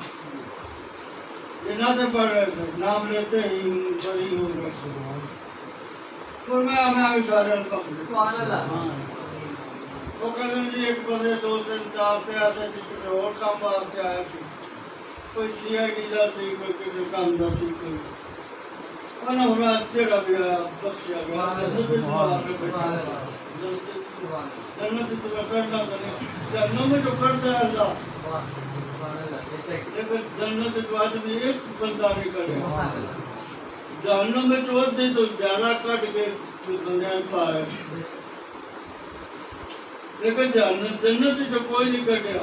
[SPEAKER 1] یہ نعتیں پڑھ رہے تھے نام لیتے ہی بری ہو گئے. فرمایا میں سارے وہ کہتے ہیں جی ایک بندے دو تین چار تھے ایسے کسی اور کام واسطے آیا سی. کوئی سی آئی ڈی دا سی کوئی کسی کام دا سی کوئی انہوں ہمیں جڑا بھی آیا بخشیا گیا. جنت تمہیں کرنا تھا نہیں جنت میں جو کرتا ہے اللہ لیکن جنت جو آدمی ایک بندہ نہیں کرے. جہنم میں چوت دے تو زیادہ کٹ کے بندے پائے لیکن جنت سے جو کوئی نہیں کٹیا.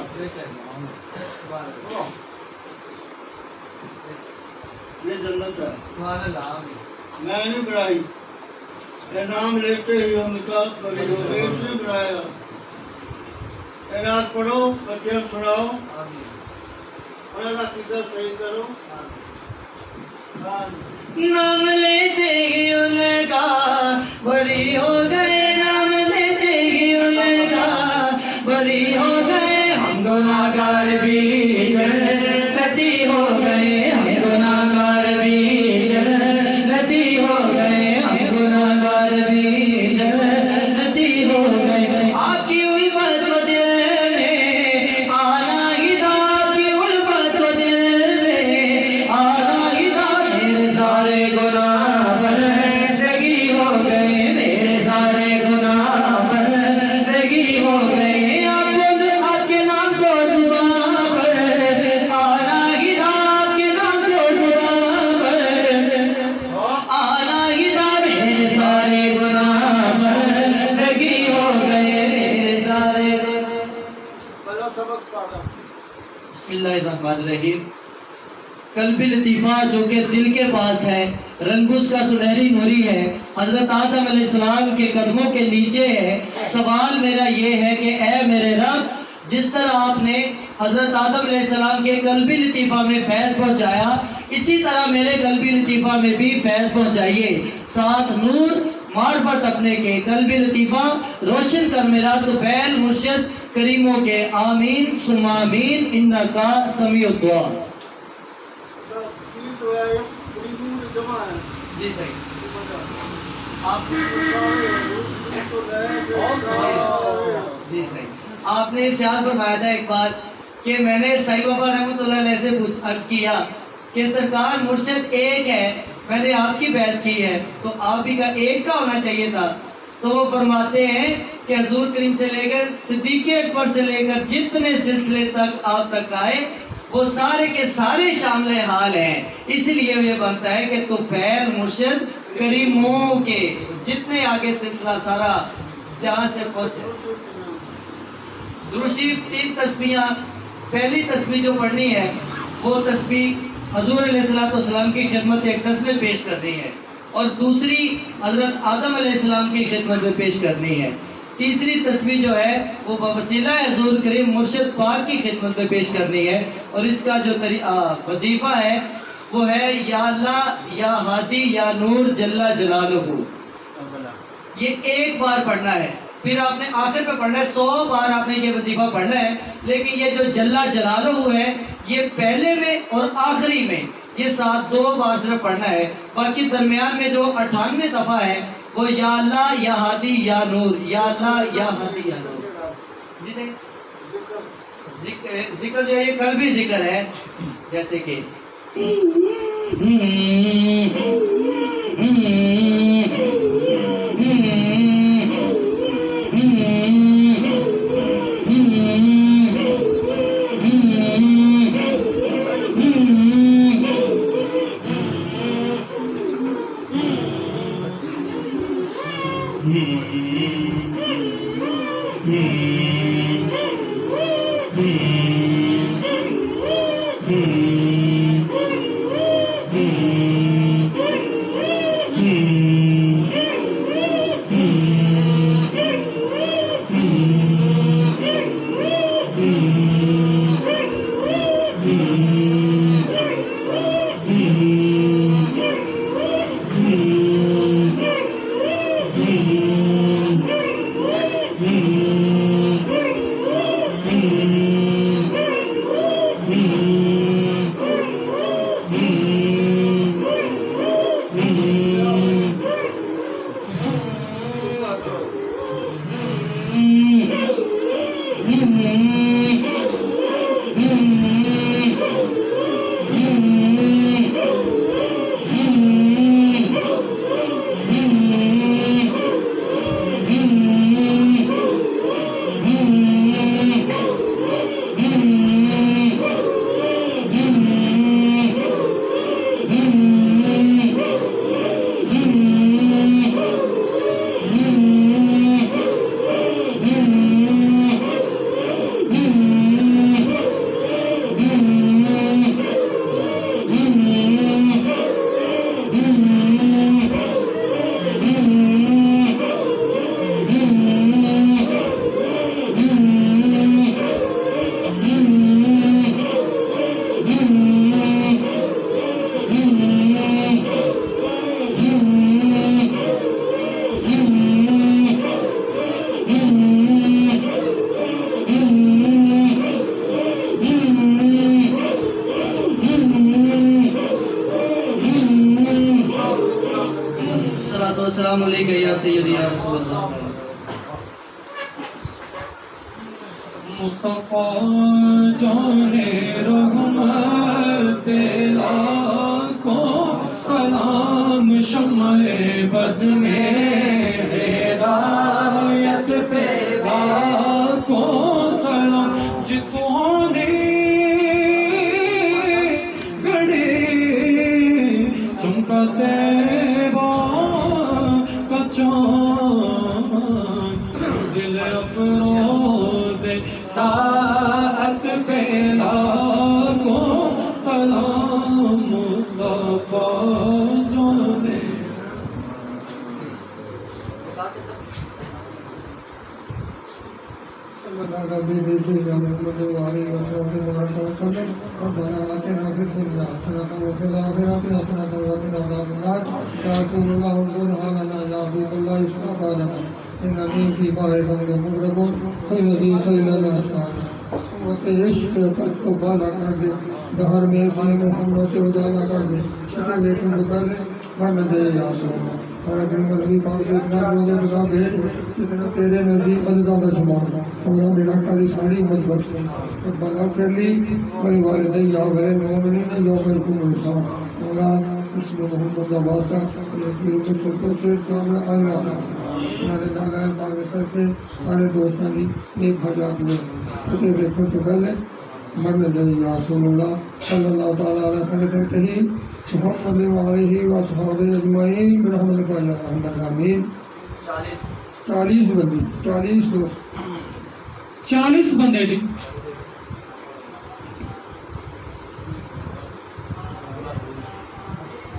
[SPEAKER 1] یہ جنت ہے میں نہیں بڑھائی. نام لیتے ہی ہم نکال پڑی ہو گئے اس نے بنایا. اعلان پڑھو بچے سناؤ اور اللہ کی طرف صحیح کرو.
[SPEAKER 4] نام لیتے ہی ان کا بری ہو گئے. نام لیتے ہی ان کا بری ہو گئے. ہم گناہگار بھی جنتی ہو گئے. ہم گناہگار بھی جنتی ہو گئے. ہم گناہگار بھی جنتی ہو گئے. آپ کی الفت کو دل میں آنا ہی تھا. آپ کی الفت کو دل میں آنا ہی تھا. میرے سارے گناہ پر لگی ہو گئے. میرے سارے گناہ پر لگی ہو گئے. آپ کے نام کو زبان پر آنا ہی تھا. آپ کے نام کو زبان پر آنا ہی تھا. میرے سارے گناہ پر لگی ہو گئے. میرے سارے
[SPEAKER 1] پہلا سبق پڑھا.
[SPEAKER 4] بسم اللہ الرحمن الرحیم. قلبی لطیفہ جو کہ دل کے پاس ہے رنگ اس کا سنہری نوری ہے. حضرت آدم علیہ السلام کے قدموں کے نیچے ہے. سوال میرا یہ ہے کہ اے میرے رب جس طرح آپ نے حضرت آدم علیہ السلام کے قلبی لطیفہ میں فیض پہنچایا اسی طرح میرے قلبی لطیفہ میں بھی فیض پہنچائیے. ساتھ نور معرفت اپنے کے قلبی لطیفہ روشن کر میرا طفیل مرشد کریموں کے. آمین ثم آمین انکا سمیع الدعا.
[SPEAKER 1] تو ہے جمع ہے
[SPEAKER 4] جی صحیح. جی صحیح. آپ نے ارشاد فرمایا تھا ایک بات کہ میں نے سائی بابا رحمۃ اللہ علیہ سے عرض کیا کہ سرکار مرشد ایک ہے میں نے آپ کی بیعت کی ہے تو آپ ہی کا ایک کا ہونا چاہیے تھا. تو وہ فرماتے ہیں کہ حضور کریم سے لے کر صدیق اکبر سے لے کر جتنے سلسلے تک آپ تک آئے وہ سارے کے سارے شامل حال ہیں. اس لیے یہ بنتا ہے کہ طفیل مرشد کریموں کے جتنے آگے سلسلہ سارا جہاں سے پہنچے. درود شریف 3 تسبیحاں پہلی تسبیح جو پڑھنی ہے وہ تسبیح حضور علیہ السلام کی خدمت اقدس میں پیش کرنی ہے، اور دوسری حضرت آدم علیہ السلام کی خدمت میں پیش کرنی ہے۔ تیسری تسبیح جو ہے وہ بوسیلہ حضور کریم مرشد پاک کی خدمت میں پیش کرنی ہے، اور اس کا جو وظیفہ ہے وہ ہے یا اللہ یا ہادی یا نور جل جلالہ۔ یہ ایک بار پڑھنا ہے، پھر آپ نے آخر پہ پڑھنا ہے، 100 بار آپ نے یہ وظیفہ پڑھنا ہے، لیکن یہ جو جل جلالہ ہے یہ پہلے میں اور آخری میں یہ 2 بار صرف پڑھنا ہے، باقی درمیان میں جو 98 دفعہ ہے وہ یا اللہ یا ہادی یا نور، یا اللہ یا ہادی یا نور۔ جسے ذکر جو ہے یہ قلبی ذکر ہے، جیسے کہ السلام علیکم یا سیدی یا رسول اللہ۔
[SPEAKER 3] مصطفیٰ جان رحمت لاکھوں سلام، شمع بز میں ہدایت پہ لاکھوں سلام، جسوں نے گڑے چمکا تیرا دل افروز ساعت پہ لاکھوں سلام، مصطفیٰ جانے دہر میں محمد سے اجالا کر دے، لیکن کر دے بن دے یا اتنا تیرے نزدیک بندہ کا شمار ہمارا میرا کالی ساری مت بخش بنا کر لی بڑی والدین یا غیر مومنین یا غیر کو انسان مولا اس میں محمد واسطہ یہ چھوٹے سے کام آنا ہمارے نالائن پاکستان سے سارے دوستوں کی ایک حاجات میں اسے دیکھو تو پہلے مرنے دے یا رسول اللہ صلی اللہ تعالیٰ علیہ وسلم کہی محمد وعلیہ وصحاب اجمعین برحمتک یا ارحم الراحمین۔ 40 بندے 40 دوست 40 بندے